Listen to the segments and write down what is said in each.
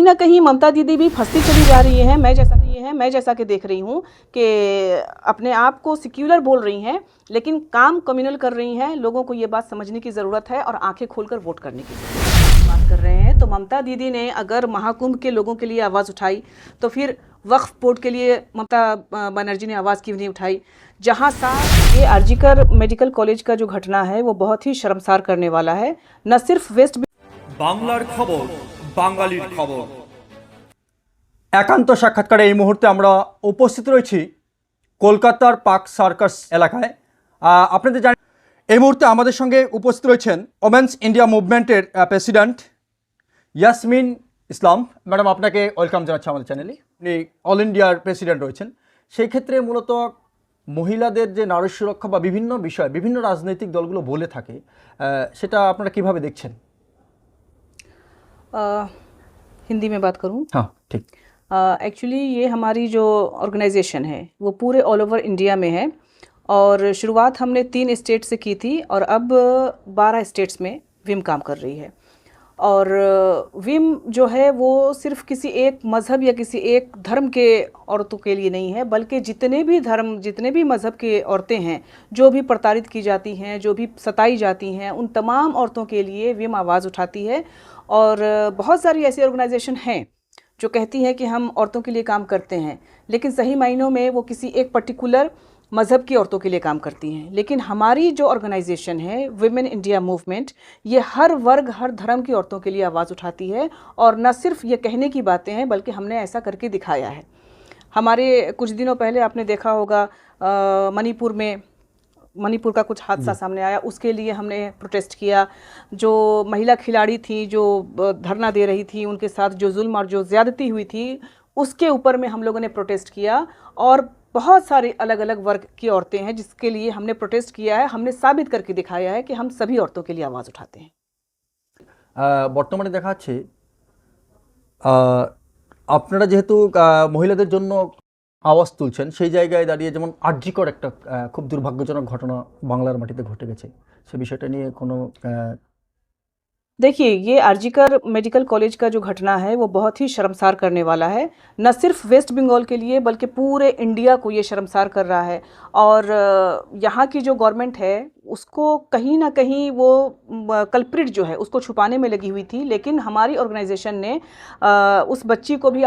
ना कहीं ममता दीदी भी फंसती चली जा रही हैं। मैं जैसा कि देख रही हूँ कि अपने आप को सेक्युलर बोल रही हैं, लेकिन काम कम्युनल कर रही हैं। लोगों को ये बात समझने की ज़रूरत है और आंखें खोलकर वोट करने की बात कर रहे हैं। तो ममता दीदी ने अगर महाकुंभ के लोगों के लिए आवाज़ उठाई, तो फिर वक्फ बोर्ड के लिए ममता बनर्जी ने आवाज़ क्यों नहीं उठाई? जहाँ ये आरजीकर मेडिकल कॉलेज का जो घटना है वो बहुत ही शर्मसार करने वाला है। न सिर्फ वेस्ट বাংলার খবর বাঙালির খবর। একান্ত সাক্ষাৎকারে এই মুহূর্তে আমরা উপস্থিত রয়েছি কলকাতার পার্ক সার্কাস এলাকায়। আপনাদের জানেন এই মুহূর্তে আমাদের সঙ্গে উপস্থিত রয়েছেন ওমেন্স ইন্ডিয়া মুভমেন্টের প্রেসিডেন্ট ইয়াসমিন ইসলাম ম্যাডাম। আপনাকে ওয়েলকাম জানাচ্ছি আমাদের চ্যানেলে। আপনি অল ইন্ডিয়ার প্রেসিডেন্ট রয়েছেন, সেই ক্ষেত্রে মূলত মহিলাদের যে নারী সুরক্ষা বা বিভিন্ন বিষয় বিভিন্ন রাজনৈতিক দলগুলো বলে থাকে, সেটা আপনারা কিভাবে দেখছেন? हिंदी में बात करूं? हाँ ठीक। एक्चुअली ये हमारी जो ऑर्गेनाइजेशन है वो पूरे ऑल ओवर इंडिया में है और शुरुआत हमने 3 स्टेट से की थी और अब 12 स्टेट्स में विम काम कर रही है। और विम जो है वो सिर्फ किसी एक मज़हब या किसी एक धर्म के औरतों के लिए नहीं है, बल्कि जितने भी धर्म जितने भी मज़हब के औरतें हैं जो भी प्रताड़ित की जाती हैं, जो भी सताई जाती हैं, उन तमाम औरतों के लिए विम आवाज़ उठाती है। और बहुत सारी ऐसी ऑर्गेनाइजेशन हैं जो कहती हैं कि हम औरतों के लिए काम करते हैं, लेकिन सही मायनों में वो किसी एक पर्टिकुलर मज़हब की औरतों के लिए काम करती हैं। लेकिन हमारी जो ऑर्गेनाइजेशन है वुमेन इंडिया मूवमेंट, ये हर वर्ग हर धर्म की औरतों के लिए आवाज़ उठाती है। और न सिर्फ ये कहने की बातें हैं बल्कि हमने ऐसा करके दिखाया है। हमारे कुछ दिनों पहले आपने देखा होगा मणिपुर का कुछ हादसा सामने आया, उसके लिए हमने प्रोटेस्ट किया। जो महिला खिलाड़ी थी जो धरना दे रही थी, उनके साथ जो जुल्म और जो ज़्यादती हुई थी, उसके ऊपर में हम लोगों ने प्रोटेस्ट किया। और बहुत सारी अलग अलग वर्ग की औरतें हैं जिसके लिए हमने प्रोटेस्ट किया है। हमने साबित करके दिखाया है कि हम सभी औरतों के लिए आवाज़ उठाते हैं। বর্তমানে দেখা যাচ্ছে আপনারা যেহেতু মহিলাদের জন্য আওয়াজ তুলছেন, সেই জায়গায় দাঁড়িয়ে যেমন আরজিকর একটা খুব দুর্ভাগ্যজনক ঘটনা বাংলার মাটিতে ঘটে গেছে, সে বিষয়টা নিয়ে কোনো देखिए, ये आरजीकर मेडिकल कॉलेज का जो घटना है वो बहुत ही शर्मसार करने वाला है। न सिर्फ वेस्ट बंगाल के लिए बल्कि पूरे इंडिया को ये शर्मसार कर रहा है। और यहाँ की जो गवर्नमेंट है उसको कहीं ना कहीं वो कल्प्रिट जो है उसको छुपाने में लगी हुई थी। लेकिन हमारी ऑर्गेनाइजेशन ने उस बच्ची को भी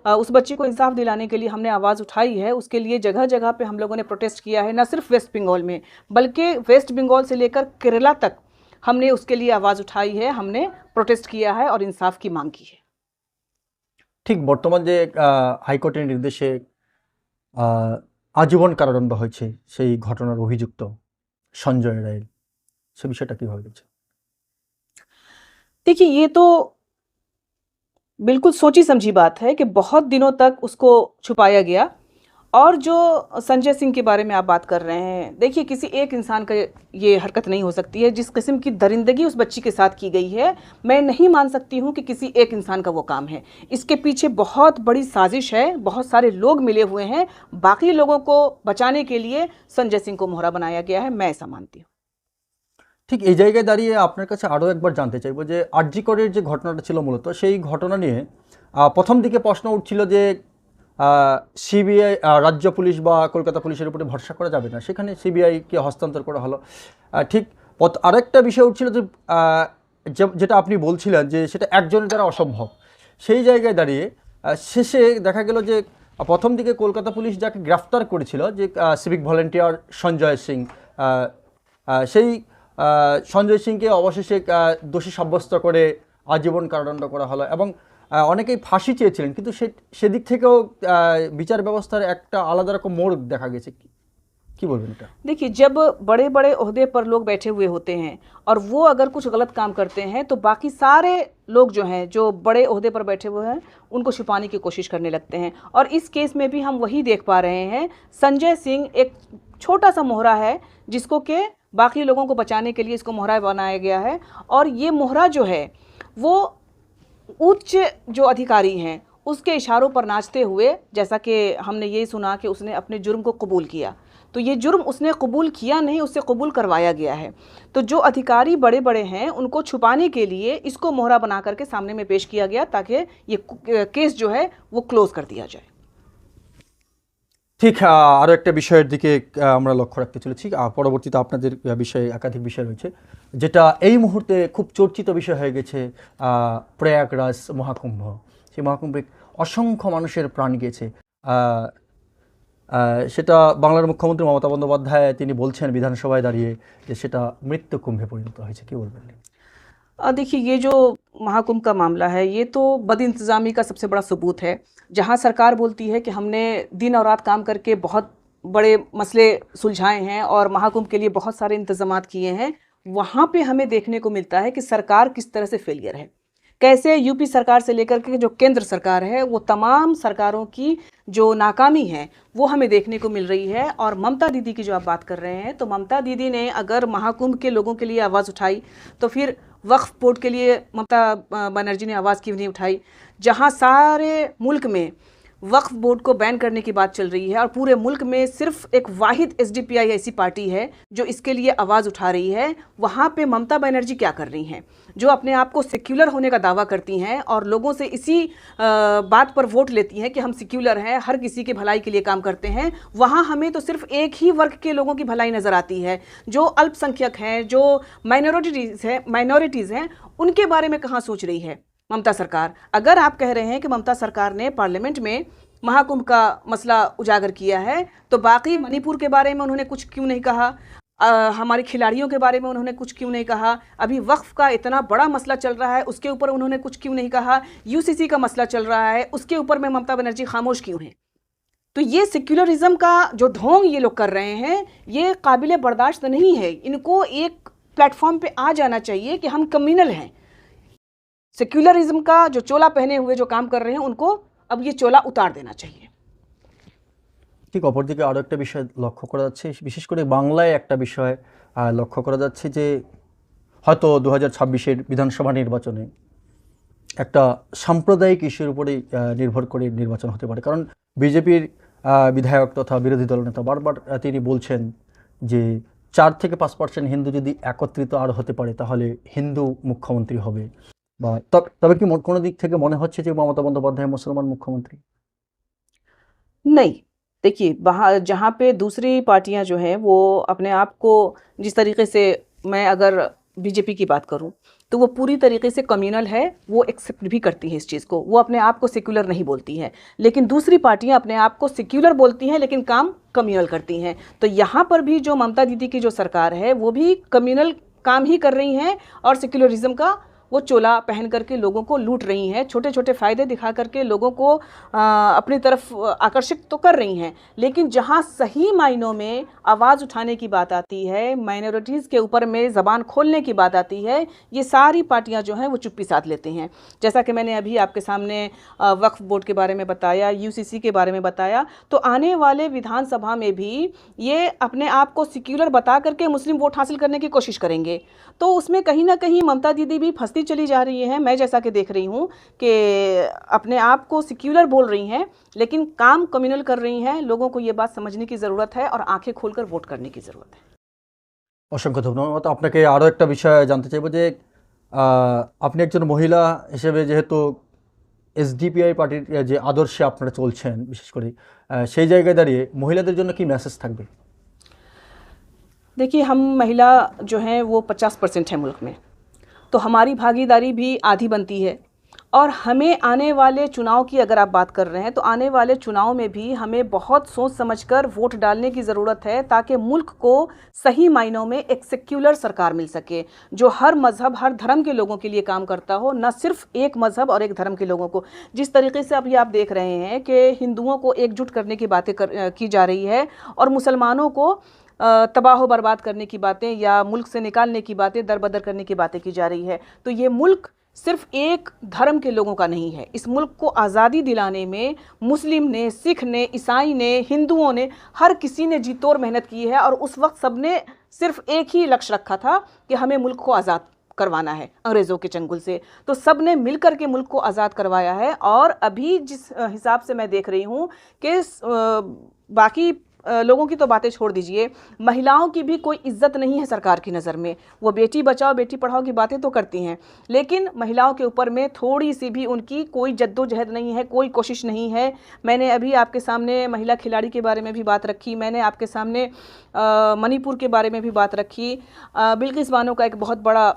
उस बच्ची को इंसाफ दिलाने के लिए हमने आवाज़ उठाई है। उसके लिए जगह जगह पे हम लोगों ने प्रोटेस्ट किया है, न सिर्फ वेस्ट बंगाल में बल्कि वेस्ट बंगाल से लेकर केरला तक हमने उसके लिए आवाज़ उठाई है, हमने प्रोटेस्ट किया है और इंसाफ की मांग की है। ঠিক বর্তমান যে হাইকোর্টের নির্দেশে আজীবন কারাদণ্ড হয়েছে সেই ঘটনার অভিযুক্ত সঞ্জয় রায়, সে বিষয়টা কিভাবে দেখছেন? देखिए, ये तो बिल्कुल सोची समझी बात है कि बहुत दिनों तक उसको छुपाया गया। और जो संजय सिंह के बारे में आप बात कर रहे हैं, देखिए किसी एक इंसान का ये हरकत नहीं हो सकती है। जिस किस्म की दरिंदगी उस बच्ची के साथ की गई है, मैं नहीं मान सकती हूँ कि किसी एक इंसान का वो काम है। इसके पीछे बहुत बड़ी साजिश है, बहुत सारे लोग मिले हुए हैं। बाकी लोगों को बचाने के लिए संजय सिंह को मोहरा बनाया गया है, मैं ऐसा मानती हूँ। ঠিক এই জায়গায় দাঁড়িয়ে আপনার কাছে আরও একবার জানতে চাইব যে আরজিকরের যে ঘটনাটা ছিল মূলত সেই ঘটনা নিয়ে প্রথম দিকে প্রশ্ন উঠছিল যে সিবিআই রাজ্য পুলিশ বা কলকাতা পুলিশের উপরে ভরসা করা যাবে না, সেখানে সিবিআইকে হস্তান্তর করা হলো। ঠিক আরেকটা বিষয় উঠছিল যে যেটা আপনি বলছিলেন যে সেটা একজনের দ্বারা অসম্ভব। সেই জায়গায় দাঁড়িয়ে শেষে দেখা গেল যে প্রথম দিকে কলকাতা পুলিশ যাকে গ্রেফতার করেছিল যে সিভিক ভলেন্টিয়ার সঞ্জয় সিং, সেই সঞ্জয় সিংকে অবশেষে দোষী সাব্যস্ত করে আজীবন কারাদণ্ড করা হলো এবং অনেকেই ফাঁসি চেয়েছিলেন, কিন্তু সেদিক থেকেও বিচার ব্যবস্থার একটা আলাদা রকম মোড় দেখা গেছে। কি বলবেন এটা? देखिए, जब बड़े बड़े ओहदे पर लोग बैठे हुए होते हैं और वो अगर कुछ गलत काम करते हैं तो बाकी सारे लोग जो हैं जो बड़े ओहदे पर बैठे हुए हैं उनको छुपाने की कोशिश करने लगते हैं। और इस केस में भी हम वही देख पा रहे हैं। संजय सिंह एक छोटा सा मोहरा है जिसको के बाकी लोगों को बचाने के लिए इसको मोहरा बनाया गया है। और ये मोहरा जो है वो उच्च जो अधिकारी हैं उसके इशारों पर नाचते हुए, जैसा कि हमने ये सुना कि उसने अपने जुर्म को कबूल किया, तो ये जुर्म उसने कबूल किया नहीं, उससे कबूल करवाया गया है। तो जो अधिकारी बड़े बड़े हैं उनको छुपाने के लिए इसको मोहरा बना करके सामने में पेश किया गया ताकि ये केस जो है वो क्लोज कर दिया जाए। ঠিক আরও একটা বিষয়ের দিকে আমরা লক্ষ্য রাখতে চলেছি। পরবর্তীতে আপনাদের বিষয়ে একাধিক বিষয় রয়েছে, যেটা এই মুহূর্তে খুব চর্চিত বিষয় হয়ে গেছে, প্রয়াগরাজ মহাকুম্ভ। সেই মহাকুম্ভে অসংখ্য মানুষের প্রাণ গিয়েছে। সেটা বাংলার মুখ্যমন্ত্রী মমতা বন্দ্যোপাধ্যায় তিনি বলছেন বিধানসভায় দাঁড়িয়ে যে সেটা মৃত্যু কুম্ভে পরিণত হয়েছে। কি বলবেন? देखिए, ये जो महाकुंभ का मामला है ये तो बदइंतज़ामी का सबसे बड़ा सबूत है। जहाँ सरकार बोलती है कि हमने दिन और रात काम करके बहुत बड़े मसले सुलझाए हैं और महाकुंभ के लिए बहुत सारे इंतज़ामात किए हैं, वहाँ पे हमें देखने को मिलता है कि सरकार किस तरह से फेलियर है। कैसे यूपी सरकार से लेकर के जो केंद्र सरकार है वो तमाम सरकारों की जो नाकामी है वो हमें देखने को मिल रही है। और ममता दीदी की जो आप बात कर रहे हैं, तो ममता दीदी ने अगर महाकुंभ के लोगों के लिए आवाज़ उठाई तो फिर वक्फ बोर्ड के लिए ममता बनर्जी ने आवाज़ क्यों नहीं उठाई? जहां सारे मुल्क में वक्फ बोर्ड को बैन करने की बात चल रही है और पूरे मुल्क में सिर्फ एक वाहिद एसडीपीआई ऐसी पार्टी है जो इसके लिए आवाज़ उठा रही है, वहाँ पे ममता बनर्जी क्या कर रही हैं? जो अपने आप को सेक्युलर होने का दावा करती हैं और लोगों से इसी बात पर वोट लेती हैं कि हम सेक्युलर हैं, हर किसी की भलाई के लिए काम करते हैं, वहाँ हमें तो सिर्फ एक ही वर्ग के लोगों की भलाई नज़र आती है। जो अल्पसंख्यक हैं, जो माइनॉरिटीज़ हैं, उनके बारे में कहाँ सोच रही है ममता सरकार? अगर आप कह रहे हैं कि ममता सरकार ने पार्लियामेंट में महाकुंभ का मसला उजागर किया है, तो बाकी मणिपुर के बारे में उन्होंने कुछ क्यों नहीं कहा? हमारे खिलाड़ियों के बारे में उन्होंने कुछ क्यों नहीं कहा? अभी वक्फ का इतना बड़ा मसला चल रहा है, उसके ऊपर उन्होंने कुछ क्यों नहीं कहा? यूसीसी का मसला चल रहा है, उसके ऊपर में ममता बनर्जी खामोश क्यों है? तो ये सेक्युलरिज्म का जो ढोंग ये लोग कर रहे हैं, ये काबिल बर्दाश्त नहीं है। इनको एक प्लेटफॉर्म पे आ जाना चाहिए कि हम कम्युनल हैं। सेक्युलरिज्म का जो चोला पहने हुए जो काम कर रहे हैं, उनको अब ये चोला उतार देना चाहिए। ঠিক অপরদিকে আরও একটা বিষয় লক্ষ্য করা যাচ্ছে, বিশেষ করে বাংলায় একটা বিষয় লক্ষ্য করা যাচ্ছে যে হয়তো 2026-এর বিধানসভা নির্বাচনে একটা সাম্প্রদায়িক ইস্যুর উপরেই নির্ভর করে নির্বাচন হতে পারে। কারণ বিজেপির বিধায়ক তথা বিরোধী দলনেতা বারবার তিনি বলছেন যে 4 থেকে 5% হিন্দু যদি একত্রিত আর হতে পারে তাহলে হিন্দু মুখ্যমন্ত্রী হবে। বা তবে কি কোনো দিক থেকে মনে হচ্ছে যে মমতা বন্দ্যোপাধ্যায় মুসলমান মুখ্যমন্ত্রী? नहीं, देखिए, जहाँ पे दूसरी पार्टियां जो हैं वो अपने आप को जिस तरीके से, मैं अगर बीजेपी की बात करूं तो वो पूरी तरीके से कम्युनल है, वो एक्सेप्ट भी करती है इस चीज़ को, वो अपने आप को सेक्युलर नहीं बोलती हैं। लेकिन दूसरी पार्टियां अपने आप को सेक्युलर बोलती हैं लेकिन काम कम्युनल करती हैं। तो यहाँ पर भी जो ममता दीदी की जो सरकार है वो भी कम्युनल काम ही कर रही हैं और सेक्युलरिज्म का वो चोला पहन करके लोगों को लूट रही हैं। छोटे छोटे फ़ायदे दिखा करके लोगों को अपनी तरफ आकर्षित तो कर रही हैं, लेकिन जहां सही मायनों में आवाज़ उठाने की बात आती है, माइनॉरिटीज़ के ऊपर में ज़बान खोलने की बात आती है, ये सारी पार्टियां जो हैं वो चुप्पी साध लेती हैं। जैसा कि मैंने अभी आपके सामने वक्फ बोर्ड के बारे में बताया, यूसीसी के बारे में बताया, तो आने वाले विधानसभा में भी ये अपने आप को सेक्युलर बता करके मुस्लिम वोट हासिल करने की कोशिश करेंगे। तो उसमें कहीं ना कहीं ममता दीदी भी फंसती चली जा रही है। मैं जैसा कि देख रही हूँ कि अपने आप को सेक्युलर बोल रही हैं लेकिन काम कम्युनल कर रही हैं। लोगों को ये बात समझने की ज़रूरत है और आंखें खोलकर वोट करने की ज़रूरत है। অসংখ্য ধন্যবাদ। আপনাকে আরও একটা বিষয় জানতে চাইব যে আপনি একজন মহিলা হিসেবে যেহেতু এসডিপিআই পার্টির যে আদর্শে আপনারা চলছেন, বিশেষ করে সেই জায়গায় দাঁড়িয়ে মহিলাদের জন্য কি মেসেজ থাকবে? देखिए, हम महिला जो हैं वो 50% है मुल्क में, तो हमारी भागीदारी भी आधी बनती है। और हमें आने वाले चुनाव की अगर आप बात कर रहे हैं तो आने वाले चुनाव में भी हमें बहुत सोच समझकर वोट डालने की ज़रूरत है ताकि मुल्क को सही मायनों में एक सेक्युलर सरकार मिल सके जो हर मज़हब, हर धर्म के लोगों के लिए काम करता हो, न सिर्फ एक मज़हब और एक धर्म के लोगों को। जिस तरीके से अभी आप देख रहे हैं कि हिंदुओं को एकजुट करने की बातें की जा रही है और मुसलमानों को तबाह बर्बाद करने की बातें या मुल्क से निकालने की बातें, दरबदर करने की बातें की जा रही है। तो ये मुल्क सिर्फ एक धर्म के लोगों का नहीं है। इस मुल्क को आज़ादी दिलाने में मुस्लिम ने, सिख ने, ईसाई ने, हिंदुओं ने, हर किसी ने जी तोड़ मेहनत की है और उस वक्त सबने सिर्फ एक ही लक्ष्य रखा था कि हमें मुल्क को आज़ाद करवाना है अंग्रेज़ों के चंगुल से। तो सब ने मिलकर के मुल्क को आज़ाद करवाया है। और अभी जिस हिसाब से मैं देख रही हूँ कि बाकी लोगों की तो बातें छोड़ दीजिए, महिलाओं की भी कोई इज्जत नहीं है सरकार की नज़र में। वो बेटी बचाओ बेटी पढ़ाओ की बातें तो करती हैं, लेकिन महिलाओं के ऊपर में थोड़ी सी भी उनकी कोई जद्दोजहद नहीं है, कोई कोशिश नहीं है। मैंने अभी आपके सामने महिला खिलाड़ी के बारे में भी बात रखी, मैंने आपके सामने मणिपुर के बारे में भी बात रखी, बिल्किस बानो का एक बहुत बड़ा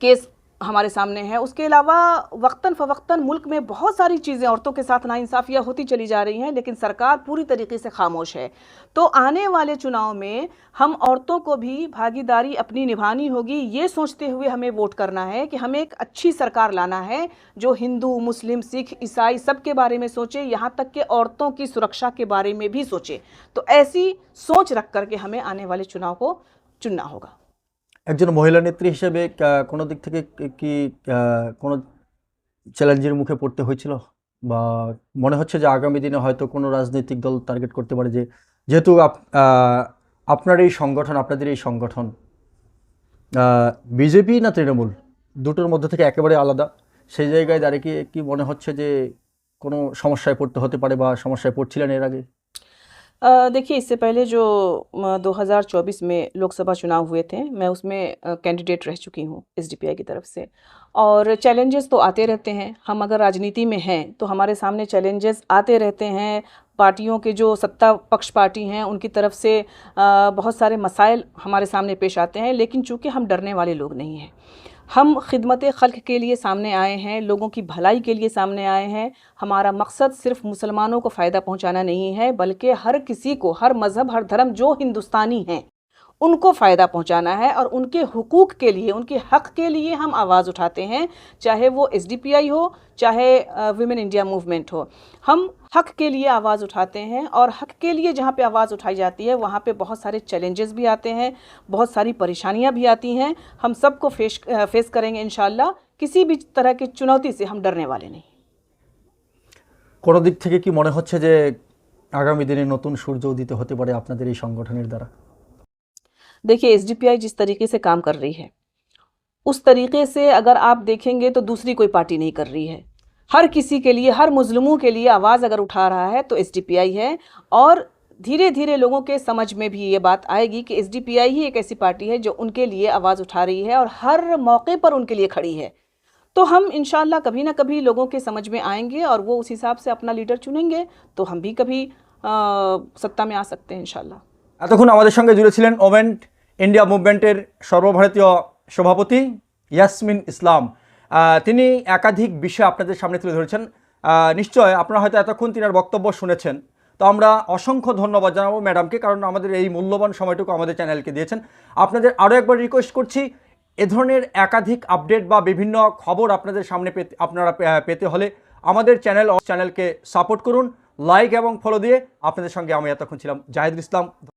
केस हमारे सामने है। उसके अलावा वक्तन फ़वक्तन मुल्क में बहुत सारी चीज़ें औरतों के साथ नाइंसाफ़ियाँ होती चली जा रही हैं, लेकिन सरकार पूरी तरीके से खामोश है। तो आने वाले चुनाव में हम औरतों को भी भागीदारी अपनी निभानी होगी, ये सोचते हुए हमें वोट करना है कि हमें एक अच्छी सरकार लाना है जो हिंदू, मुस्लिम, सिख, ईसाई सब के बारे में सोचे, यहाँ तक कि औरतों की सुरक्षा के बारे में भी सोचे। तो ऐसी सोच रख करके हमें आने वाले चुनाव को चुनना होगा। একজন মহিলা নেত্রী হিসেবে কোনো দিক থেকে কি কোনো চ্যালেঞ্জের মুখে পড়তে হয়েছিল, বা মনে হচ্ছে যে আগামী দিনে হয়তো কোনো রাজনৈতিক দল টার্গেট করতে পারে, যে যেহেতু আপনার এই সংগঠন, আপনাদের এই সংগঠন বিজেপি না তৃণমূল দুটোর মধ্যে থেকে একেবারে আলাদা, সেই জায়গায় দাঁড়িয়ে কি মনে হচ্ছে যে কোনো সমস্যায় পড়তে হতে পারে বা সমস্যায় পড়ছিলেন এর আগে? देखिए, इससे पहले जो 2024 में लोकसभा चुनाव हुए थे, मैं उसमें कैंडिडेट रह चुकी हूँ एसडीपीआई की तरफ से। और चैलेंजेस तो आते रहते हैं, हम अगर राजनीति में हैं तो हमारे सामने चैलेंजेस आते रहते हैं। पार्टियों के जो सत्ता पक्ष पार्टी हैं उनकी तरफ से बहुत सारे मसाइल हमारे सामने पेश आते हैं, लेकिन चूँकि हम डरने वाले लोग नहीं हैं, हम खिदमत खल्क के लिए सामने आए हैं, लोगों की भलाई के लिए सामने आए हैं। हमारा मकसद सिर्फ मुसलमानों को फ़ायदा पहुंचाना नहीं है, बल्कि हर किसी को, हर मज़हब, हर धर्म जो हिंदुस्तानी हैं उनको फ़ायदा पहुंचाना है, और उनके हुकूक के लिए, उनके हक़ के लिए हम आवाज़ उठाते हैं, चाहे वो एसडीपीआई हो, चाहे विमेन इंडिया मूवमेंट हो। हम हक़ के लिए आवाज़ उठाते हैं, और हक़ के लिए जहाँ पे आवाज़ उठाई जाती है वहाँ पे बहुत सारे चैलेंजेस भी आते हैं, बहुत सारी परेशानियाँ भी आती हैं। हम सबको फेस करेंगे इंशाअल्लाह। किसी भी तरह की चुनौती से हम डरने वाले नहीं। কোনো দিক থেকে কি মনে হচ্ছে যে আগামী দিনে নতুন সূর্য উদিত হতে পারে আপনাদের এই সংগঠনের দ্বারা? देखिए, एसडीपीआई जिस तरीके से काम कर रही है उस तरीके से अगर आप देखेंगे तो दूसरी कोई पार्टी नहीं कर रही है। हर किसी के लिए, हर मुस्लिमों के लिए आवाज़ अगर उठा रहा है तो एसडीपीआई है, और धीरे धीरे लोगों के समझ में भी ये बात आएगी कि एसडीपीआई ही एक ऐसी पार्टी है जो उनके लिए आवाज़ उठा रही है और हर मौके पर उनके लिए खड़ी है। तो हम इंशाअल्लाह कभी ना कभी लोगों के समझ में आएंगे और वो उस हिसाब से अपना लीडर चुनेंगे, तो हम भी कभी सत्ता में आ सकते हैं इंशाअल्लाह। এতক্ষণ আমাদের সঙ্গে জুড়ে ছিলেন ওমেন ইন্ডিয়া মুভমেন্টের সর্বভারতীয় সভাপতি ইয়াসমিন ইসলাম। তিনি একাধিক বিষয় আপনাদের সামনে তুলে ধরেছেন। নিশ্চয় আপনারা হয়তো এতক্ষণ তিনার বক্তব্য শুনেছেন। তো আমরা অসংখ্য ধন্যবাদ জানাবো ম্যাডামকে, কারণ আমাদের এই মূল্যবান সময়টুকু আমাদের চ্যানেলকে দিয়েছেন। আপনাদের আরও একবার রিকোয়েস্ট করছি, এ ধরনের একাধিক আপডেট বা বিভিন্ন খবর আপনাদের সামনে আপনারা পেতে হলে আমাদের চ্যানেলকে সাপোর্ট করুন, লাইক এবং ফলো দিয়ে। আপনাদের সঙ্গে আমি এতক্ষণ ছিলাম জাহিদুল ইসলাম।